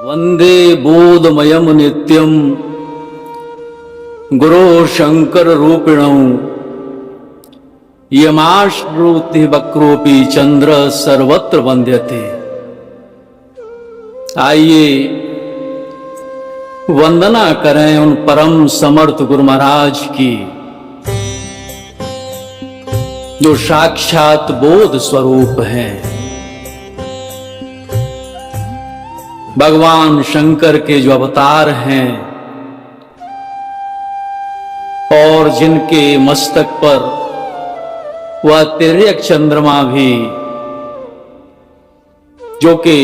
वंदे बोधमयम नित्यम गुरो शंकर रूपिणौ यमाश्रुति वक्रोपि चंद्र सर्वत्र वंद्यते। आइए वंदना करें उन परम समर्थ गुरु महाराज की, जो साक्षात बोध स्वरूप हैं। भगवान शंकर के जो अवतार हैं और जिनके मस्तक पर वह तिर्यक चंद्रमा भी, जो कि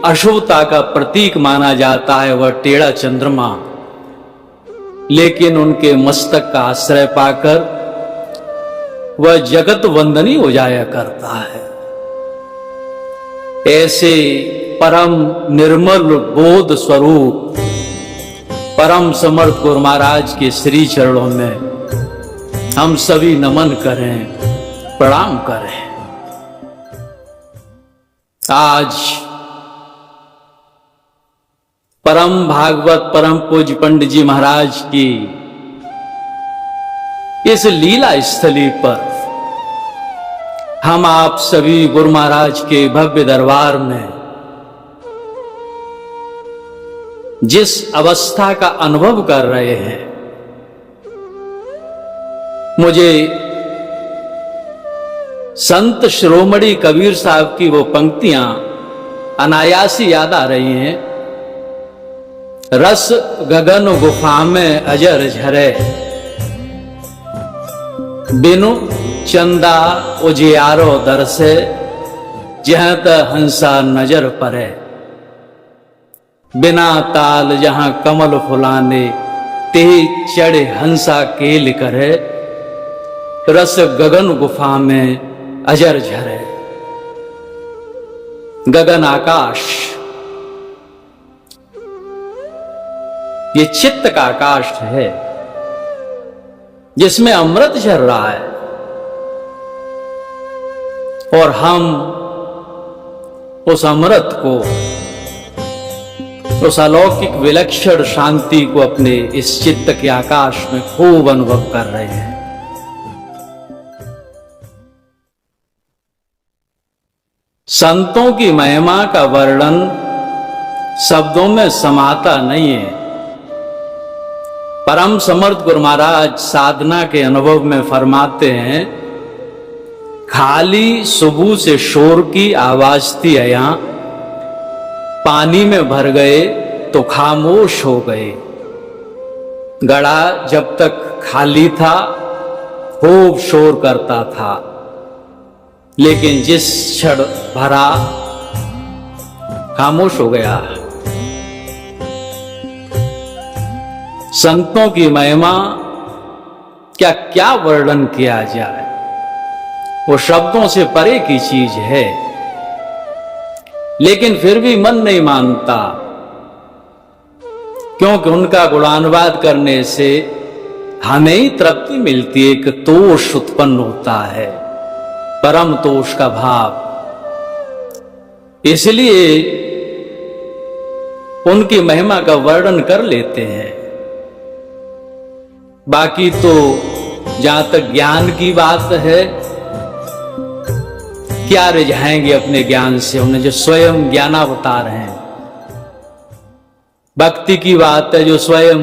अशुभता का प्रतीक माना जाता है, वह टेढ़ा चंद्रमा, लेकिन उनके मस्तक का आश्रय पाकर वह जगत वंदनी हो जाया करता है। ऐसे परम निर्मल बोध स्वरूप परम समर्थ गुरु महाराज के श्री चरणों में हम सभी नमन करें, प्रणाम करें। आज परम भागवत परम पूज्य पंडित जी महाराज की इस लीला स्थली पर हम आप सभी गुरु महाराज के भव्य दरबार में जिस अवस्था का अनुभव कर रहे हैं, मुझे संत शिरोमणि कबीर साहब की वो पंक्तियां अनायास ही याद आ रही हैं। रस गगन गुफा में अजर झरे, बिनु चंदा उजियारो दर से, जहां त हंसा नजर परे। बिना ताल जहां कमल फुलाने, ते चढ़े हंसा केल करे। रस गगन गुफा में अजर झरे। गगन आकाश, ये चित्त का आकाश है जिसमें अमृत झर रहा है, और हम उस अमृत को, उस अलौकिक विलक्षण शांति को अपने इस चित्त के आकाश में खूब अनुभव कर रहे हैं। संतों की महिमा का वर्णन शब्दों में समाता नहीं है। परम समर्थ गुरु महाराज साधना के अनुभव में फरमाते हैं, खाली सुबह से शोर की आवाज थी यहां, पानी में भर गए तो खामोश हो गए। गड़ा जब तक खाली था खूब शोर करता था, लेकिन जिस क्षण भरा खामोश हो गया। संतों की महिमा क्या क्या वर्णन किया जाए, वो शब्दों से परे की चीज है, लेकिन फिर भी मन नहीं मानता, क्योंकि उनका गुणानुवाद करने से हमें ही तृप्ति मिलती है। एक तोष उत्पन्न होता है, परम तोष का भाव। इसलिए उनकी महिमा का वर्णन कर लेते हैं। बाकी तो जहां तक ज्ञान की बात है, क्या रिझाएंगे अपने ज्ञान से, उन्हें जो स्वयं ज्ञानावतार हैं। भक्ति की बात है, जो स्वयं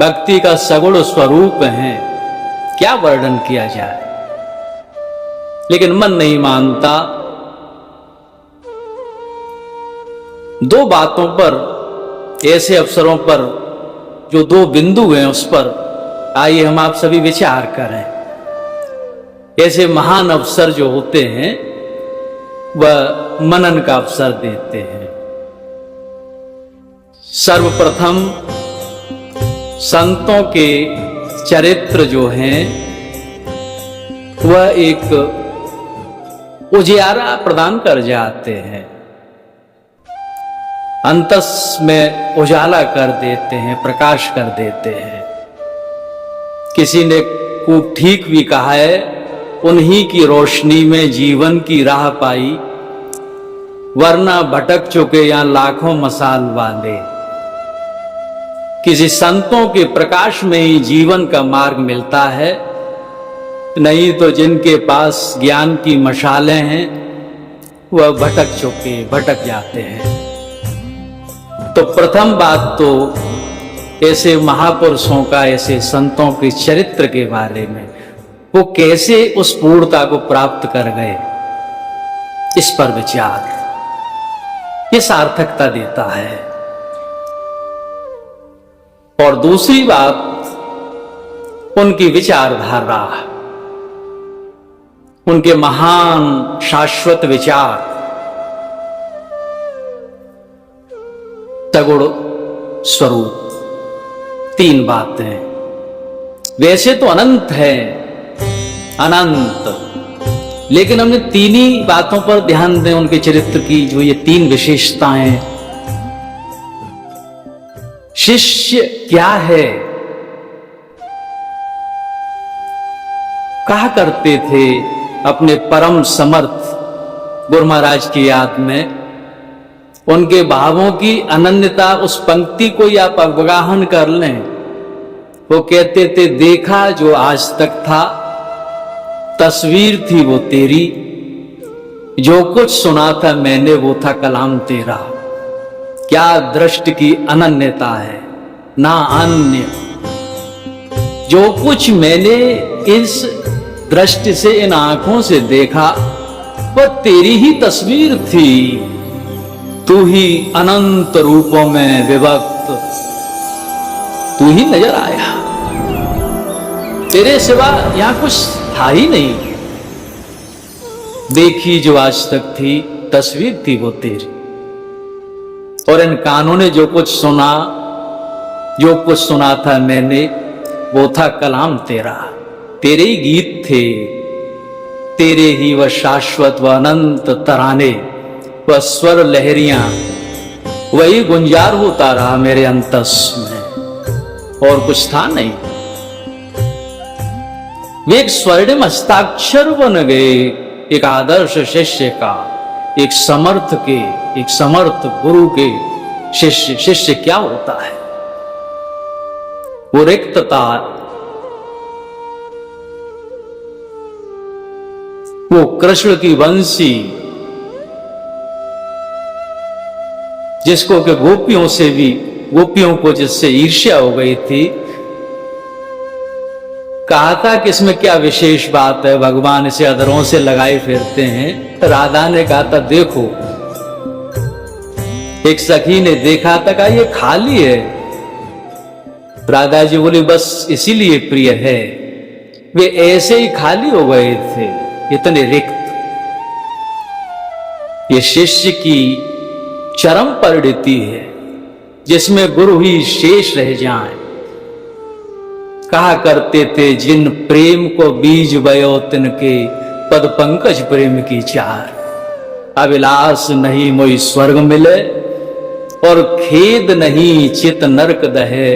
भक्ति का सगुण स्वरूप है, क्या वर्णन किया जाए, लेकिन मन नहीं मानता। दो बातों पर, ऐसे अवसरों पर, जो दो बिंदु हैं, उस पर आइए हम आप सभी विचार करें। ऐसे महान अवसर जो होते हैं, वह मनन का अवसर देते हैं। सर्वप्रथम संतों के चरित्र जो हैं, वह एक उजियारा प्रदान कर जाते हैं, अंतस में उजाला कर देते हैं, प्रकाश कर देते हैं। किसी ने खूब ठीक भी कहा है, उन्हीं की रोशनी में जीवन की राह पाई, वरना भटक चुके यहाँ लाखों मसाल वाले। किसी संतों के प्रकाश में ही जीवन का मार्ग मिलता है, नहीं तो जिनके पास ज्ञान की मशालें हैं वह भटक जाते हैं। तो प्रथम बात तो ऐसे महापुरुषों का, ऐसे संतों के चरित्र के बारे में, वो कैसे उस पूर्णता को प्राप्त कर गए, इस पर विचार, ये सार्थकता देता है। और दूसरी बात उनकी विचारधारा, उनके महान शाश्वत विचार, सगुण स्वरूप। तीन बातें वैसे तो अनंत है, अनंत, लेकिन हमने तीन ही बातों पर ध्यान दें उनके चरित्र की, जो ये तीन विशेषताएं। शिष्य क्या है, कहा करते थे अपने परम समर्थ गुरु महाराज की याद में, उनके भावों की अनन्यता, उस पंक्ति को आप अवगाहन कर लें। वो कहते थे, देखा जो आज तक था, तस्वीर थी वो तेरी, जो कुछ सुना था मैंने वो था कलाम तेरा। क्या दृष्टि की अनन्यता है, ना अन्य। जो कुछ मैंने इस दृष्टि से, इन आंखों से देखा, वह तेरी ही तस्वीर थी। तू ही अनंत रूपों में विभक्त, तू ही नजर आया, तेरे सिवा यहां कुछ था ही नहीं। देखी जो आज तक थी, तस्वीर थी वो तेरी। और इन कानों ने जो कुछ सुना था मैंने, वो था कलाम तेरा। तेरे ही गीत थे, तेरे ही वह शाश्वत व अनंत तराने, वह स्वर लहरियां, वही गुंजार होता रहा मेरे अंतस में, और कुछ था नहीं। वे एक स्वर्णिम हस्ताक्षर बन गए, एक आदर्श शिष्य का, एक समर्थ गुरु के शिष्य। शिष्य क्या होता है? वो रिक्तता, वो कृष्ण की वंशी, जिसको के गोपियों को जिससे ईर्ष्या हो गई थी, कहा था कि इसमें क्या विशेष बात है, भगवान इसे अधरों से लगाए फिरते हैं। राधा ने कहा था, देखो, एक सखी ने देखा था, कहा ये खाली है। राधा जी बोली, बस इसीलिए प्रिय है। वे ऐसे ही खाली हो गए थे, इतने रिक्त। ये शिष्य की चरम परिणति है, जिसमें गुरु ही शेष रह जाएं। कहा करते थे, जिन प्रेम को बीज बयो तिनके, पद पंकज प्रेम की चार। अभिलाष नहीं मोई स्वर्ग मिले, और खेद नहीं चित नरक दहे।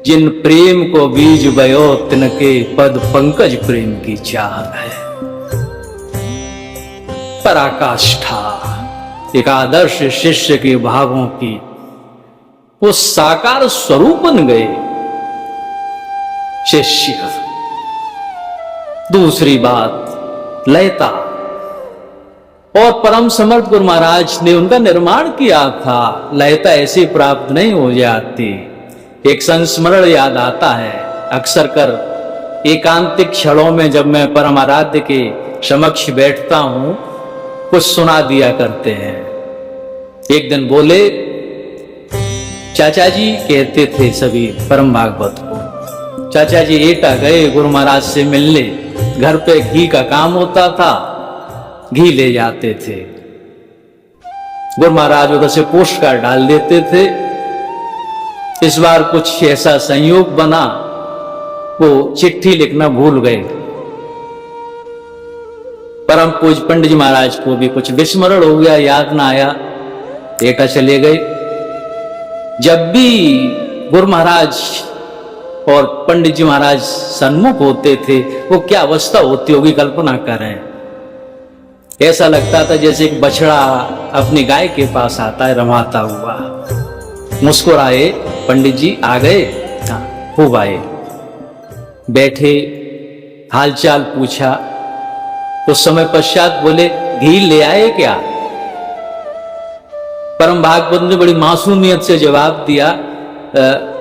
जिन प्रेम को बीज बयो तिनके, पद पंकज प्रेम की चार है। पराकाष्ठा, एक आदर्श शिष्य के भावों की वो साकार स्वरूप बन गए शिष्य। दूसरी बात, लयता। और परम समर्थ गुरु महाराज ने उनका निर्माण किया था। लयता ऐसी प्राप्त नहीं हो जाती। एक संस्मरण याद आता है अक्सर कर, एकांतिक क्षणों में जब मैं परम आराध्य के समक्ष बैठता हूं, कुछ सुना दिया करते हैं। एक दिन बोले, चाचा जी कहते थे सभी परम भागवत को, चाचा जी एटा गए गुरु महाराज से मिलने, घर पे घी का काम होता था, घी ले जाते थे। गुरु महाराज उधर से पोस्ट कार्ड डाल देते थे। इस बार कुछ ऐसा संयोग बना, वो चिट्ठी लिखना भूल गए। परम पूज्य पंडित जी महाराज को भी कुछ विस्मरण हो गया, याद ना आया, एटा चले गए। जब भी गुरु महाराज और पंडित जी महाराज सन्मुख होते थे, वो क्या अवस्था होती होगी कल्पना करें। ऐसा लगता था जैसे एक बछड़ा अपनी गाय के पास आता है रमाता हुआ। मुस्कुराए, पंडित जी आ गए? हाँ, खूब आए। बैठे, हालचाल पूछा। कुछ समय पश्चात बोले, घी ले आए क्या? परम भागवत ने बड़ी मासूमियत से जवाब दिया,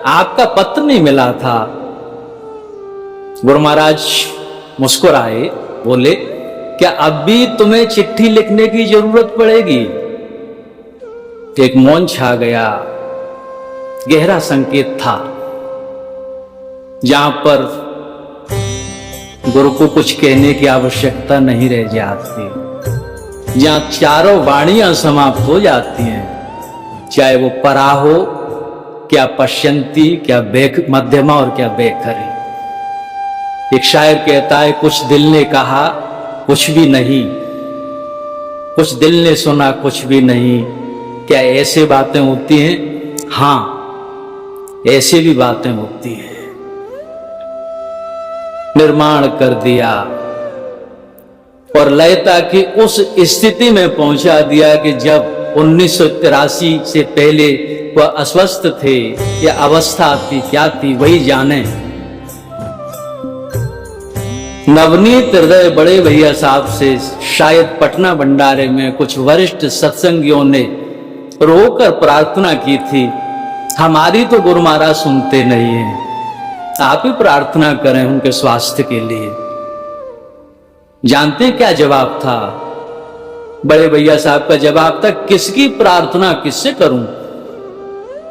आपका पत्र नहीं मिला था। गुरु महाराज मुस्कुराए, बोले, क्या अब भी तुम्हें चिट्ठी लिखने की जरूरत पड़ेगी? एक मौन छा गया। गहरा संकेत था, जहां पर गुरु को कुछ कहने की आवश्यकता नहीं रह जाती, जहां चारों वाणियां समाप्त हो जाती हैं, चाहे वो परा हो, क्या पश्यंती, क्या मध्यमा और क्या बेखरी। एक शायर कहता है, कुछ दिल ने कहा कुछ भी नहीं, कुछ दिल ने सुना कुछ भी नहीं। क्या ऐसे बातें होती हैं? हां, ऐसे भी बातें होती हैं। निर्माण कर दिया और लयता की उस स्थिति में पहुंचा दिया कि जब 1983 से पहले वह अस्वस्थ थे, या अवस्था थी, क्या थी वही जाने। नवनीत हृदय बड़े भैया साहब से शायद पटना भंडारे में कुछ वरिष्ठ सत्संगियों ने रोकर प्रार्थना की थी, हमारी तो गुरु महाराज सुनते नहीं हैं, आप ही प्रार्थना करें उनके स्वास्थ्य के लिए। जानते क्या जवाब था? बड़े भैया साहब का जवाब था, किसकी प्रार्थना किससे करूं?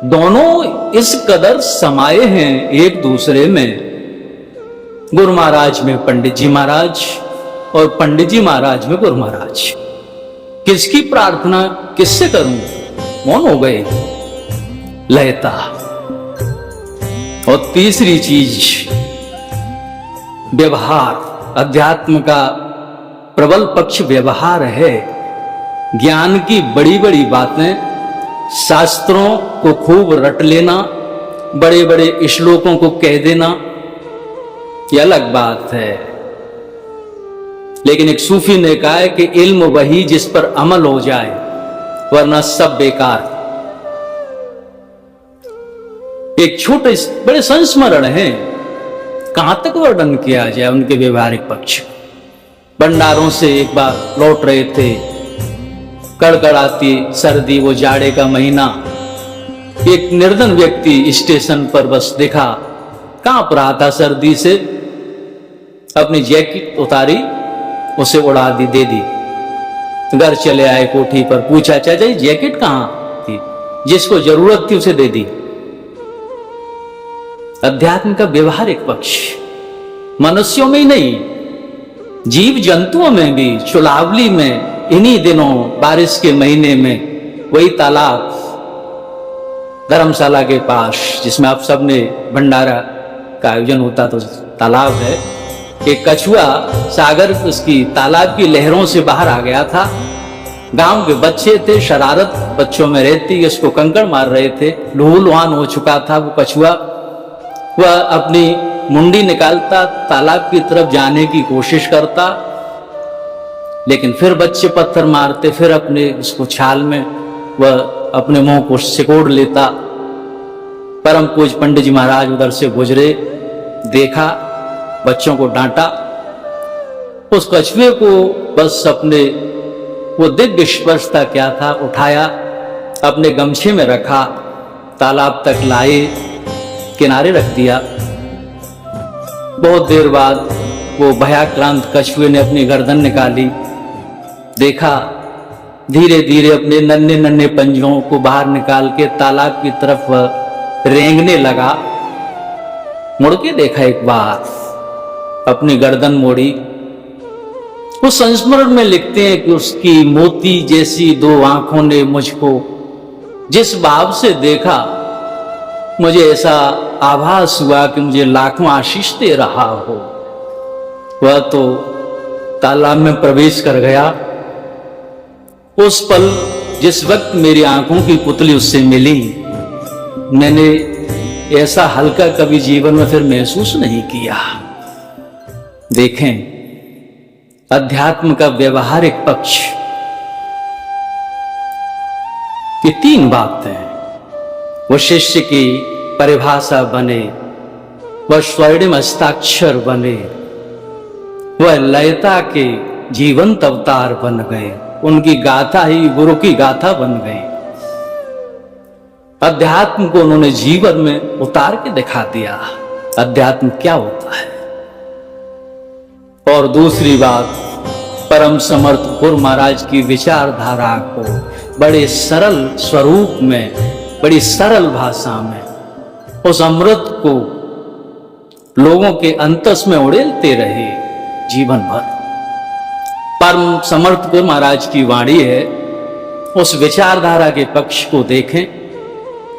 दोनों इस कदर समाये हैं एक दूसरे में, गुरु महाराज में पंडित जी महाराज और पंडित जी महाराज में गुरु महाराज। किसकी प्रार्थना किससे करूं? मौन हो गए लयता। और तीसरी चीज, व्यवहार। अध्यात्म का प्रबल पक्ष व्यवहार है। ज्ञान की बड़ी बड़ी बातें, शास्त्रों को खूब रट लेना, बड़े बड़े श्लोकों को कह देना, यह अलग बात है। लेकिन एक सूफी ने कहा है कि इल्म वही जिस पर अमल हो जाए, वरना सब बेकार। एक छोटे बड़े संस्मरण हैं, कहां तक वर्णन किया जाए उनके व्यवहारिक पक्ष। भंडारों से एक बार लौट रहे थे, कड़कड़ाती सर्दी, वो जाड़े का महीना। एक निर्धन व्यक्ति स्टेशन पर बस देखा, कांप रहा था सर्दी से, अपनी जैकेट उतारी, उसे उड़ा दी, दे दी। घर चले आए, कोठी पर पूछा, चाचा ये जैकेट कहां थी? जिसको जरूरत थी उसे दे दी। अध्यात्म का व्यवहारिक पक्ष मनुष्यों में ही नहीं, जीव जंतुओं में भी। चुलावली में इन्हीं दिनों बारिश के महीने में वही तालाब धर्मशाला के पास, जिसमें आप सब ने भंडारा का आयोजन होता, तो तालाब है। एक कछुआ सागर उसकी तालाब की लहरों से बाहर आ गया था। गांव के बच्चे थे, शरारत बच्चों में रहती, उसको कंकड़ मार रहे थे। लहूलुहान हो चुका था वो कछुआ। वह अपनी मुंडी निकालता, तालाब की तरफ जाने की कोशिश करता, लेकिन फिर बच्चे पत्थर मारते, फिर अपने उसको छाल में वह अपने मुंह को सिकोड़ लेता। परम पूज्य पंडित जी महाराज उधर से गुजरे, देखा, बच्चों को डांटा। उस कछुए को बस अपने वो दिव्य स्पर्श था, क्या था, उठाया, अपने गमछे में रखा, तालाब तक लाए, किनारे रख दिया। बहुत देर बाद वो भयाक्रांत कछुए ने अपनी गर्दन निकाली, देखा, धीरे धीरे अपने नन्हे नन्हे पंजों को बाहर निकाल के तालाब की तरफ रेंगने लगा। मुड़ के देखा एक बार, अपनी गर्दन मोड़ी। उस संस्मरण में लिखते हैं कि उसकी मोती जैसी दो आंखों ने मुझको जिस भाव से देखा, मुझे ऐसा आभास हुआ कि मुझे लाखों आशीष दे रहा हो। वह तो तालाब में प्रवेश कर गया। उस पल जिस वक्त मेरी आंखों की पुतली उससे मिली, मैंने ऐसा हल्का कभी जीवन में फिर महसूस नहीं किया। देखें, अध्यात्म का व्यवहारिक पक्ष, ये तीन बातें वो शिष्य की परिभाषा बने, वह स्वर्णिम हस्ताक्षर बने, वह लयता के जीवंत अवतार बन गए, उनकी गाथा ही गुरु की गाथा बन गई। अध्यात्म को उन्होंने जीवन में उतार के दिखा दिया, अध्यात्म क्या होता है। और दूसरी बात, परम समर्थ गुरु महाराज की विचारधारा को बड़े सरल स्वरूप में, बड़ी सरल भाषा में उस अमृत को लोगों के अंतस में उड़ेलते रहे जीवन भर। परम समर्थ गुरु महाराज की वाणी है, उस विचारधारा के पक्ष को देखें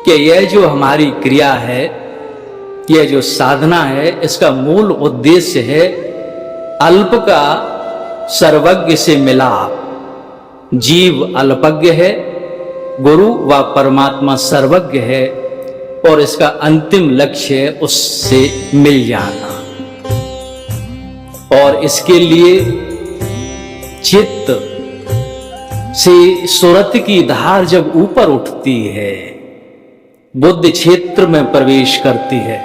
कि यह जो हमारी क्रिया है, यह जो साधना है, इसका मूल उद्देश्य है अल्प का सर्वज्ञ से मिलाप। जीव अल्पज्ञ है, गुरु व परमात्मा सर्वज्ञ है, और इसका अंतिम लक्ष्य है उससे मिल जाना। और इसके लिए चित्त से सुरत की धार जब ऊपर उठती है, बुद्धि क्षेत्र में प्रवेश करती है,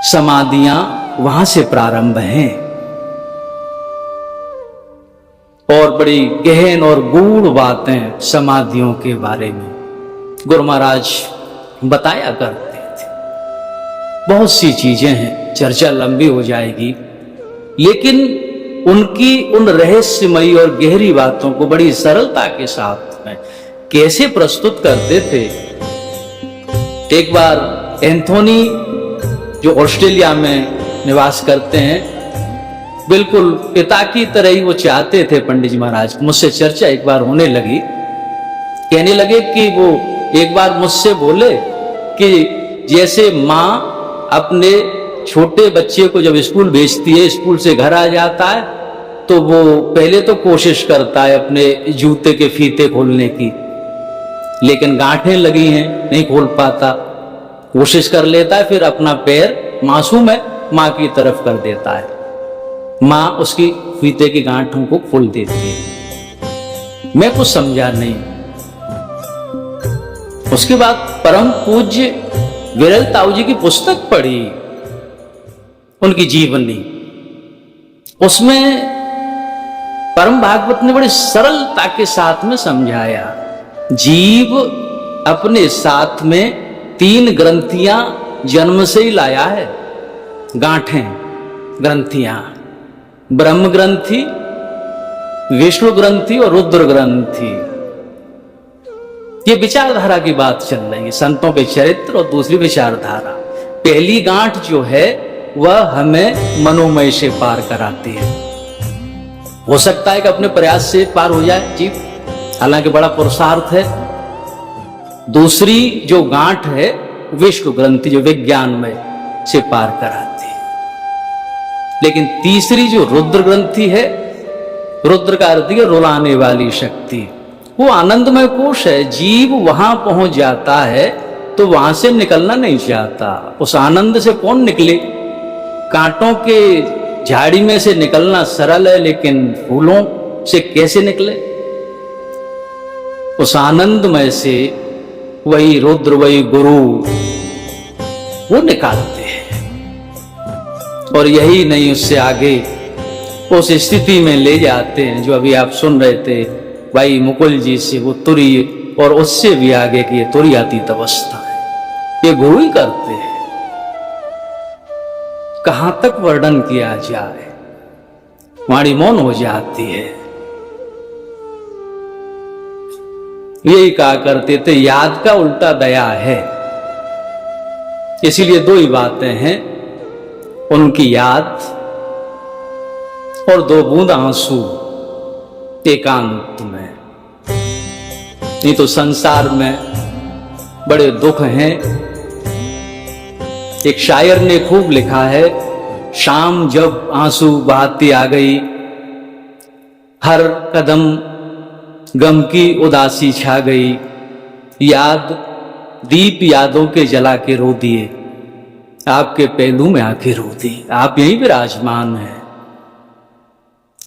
समाधियां वहां से प्रारंभ हैं। और बड़ी गहन और गूढ़ बातें समाधियों के बारे में गुरु महाराज बताया करते थे। बहुत सी चीजें हैं, चर्चा लंबी हो जाएगी, लेकिन उनकी उन रहस्यमयी और गहरी बातों को बड़ी सरलता के साथ में कैसे प्रस्तुत करते थे। एक बार एंथोनी, जो ऑस्ट्रेलिया में निवास करते हैं, बिल्कुल पिता की तरह ही वो चाहते थे पंडित जी महाराज। मुझसे चर्चा एक बार होने लगी, कहने लगे कि वो एक बार मुझसे बोले कि जैसे माँ अपने छोटे बच्चे को जब स्कूल भेजती है, स्कूल से घर आ जाता है, तो वो पहले तो कोशिश करता है अपने जूते के फीते खोलने की, लेकिन गांठें लगी हैं, नहीं खोल पाता। कोशिश कर लेता है, फिर अपना पैर मासूम है माँ की तरफ कर देता है, माँ उसकी फीते की गांठों को खोल देती है। मैं कुछ समझा नहीं। उसके बाद परम पूज्य विरल ताऊ जी की पुस्तक पढ़ी, उनकी जीवनी। उसमें परम भागवत ने बड़ी सरलता के साथ में समझाया, जीव अपने साथ में 3 ग्रंथियां जन्म से ही लाया है। गांठें, ग्रंथियां, ब्रह्म ग्रंथि, विष्णु ग्रंथि और रुद्र ग्रंथि। ये विचारधारा की बात चल रही है, संतों के चरित्र और दूसरी विचारधारा। पहली गांठ जो है वह हमें मनोमय से पार कराती है। हो सकता है कि अपने प्रयास से पार हो जाए जीव, हालांकि बड़ा पुरुषार्थ है। दूसरी जो गांठ है विष्णु ग्रंथि, जो विज्ञान में से पार कराती है। लेकिन तीसरी जो रुद्र ग्रंथि है, रुद्र का अर्थ है रुलाने वाली शक्ति, वो आनंदमय कोश है। जीव वहां पहुंच जाता है तो वहां से निकलना नहीं चाहता। उस आनंद से कौन निकले? कांटों के झाड़ी में से निकलना सरल है, लेकिन फूलों से कैसे निकले? उस आनंदमय से वही रुद्र, वही गुरु वो निकालते हैं। और यही नहीं, उससे आगे उस स्थिति में ले जाते हैं जो अभी आप सुन रहे थे भाई मुकुल जी से, वो तुरीय, और उससे भी आगे की तुरीयातीत अवस्था है। ये गुरु ही करते हैं। कहां तक वर्णन किया जाए, वाणी मौन हो जाती है। यही कहा करते थे, याद का उल्टा दया है। इसीलिए 2 ही बातें हैं, उनकी याद और 2 बूंद आंसू एकांत में। नहीं तो संसार में बड़े दुख हैं। एक शायर ने खूब लिखा है, शाम जब आंसू बहाती आ गई, हर कदम गम की उदासी छा गई, याद दीप यादों के जला के रो दिए, आपके पहलू में आके रो दी। आप यहीं विराजमान हैं।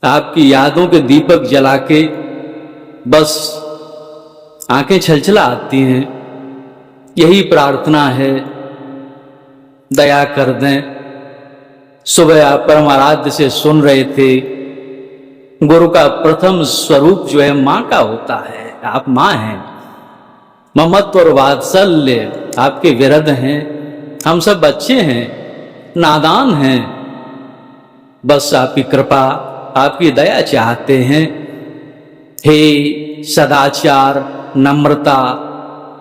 आपकी यादों के दीपक जला के बस आंखें छलछला आती हैं। यही प्रार्थना है, दया कर दें। सुबह आप परम आराध्य से सुन रहे थे, गुरु का प्रथम स्वरूप जो है मां का होता है। आप मां हैं, ममत्व और वात्सल्य आपके विरध हैं। हम सब बच्चे हैं, नादान हैं, बस आपकी कृपा, आपकी दया चाहते हैं। हे सदाचार, नम्रता,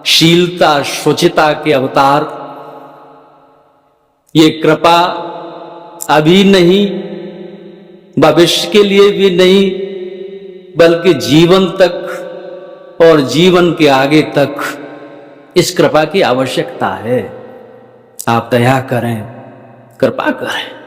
शीलता, शुचिता के अवतार, ये कृपा अभी नहीं, भविष्य के लिए भी नहीं, बल्कि जीवन तक और जीवन के आगे तक इस कृपा की आवश्यकता है। आप दया करें, कृपा करें।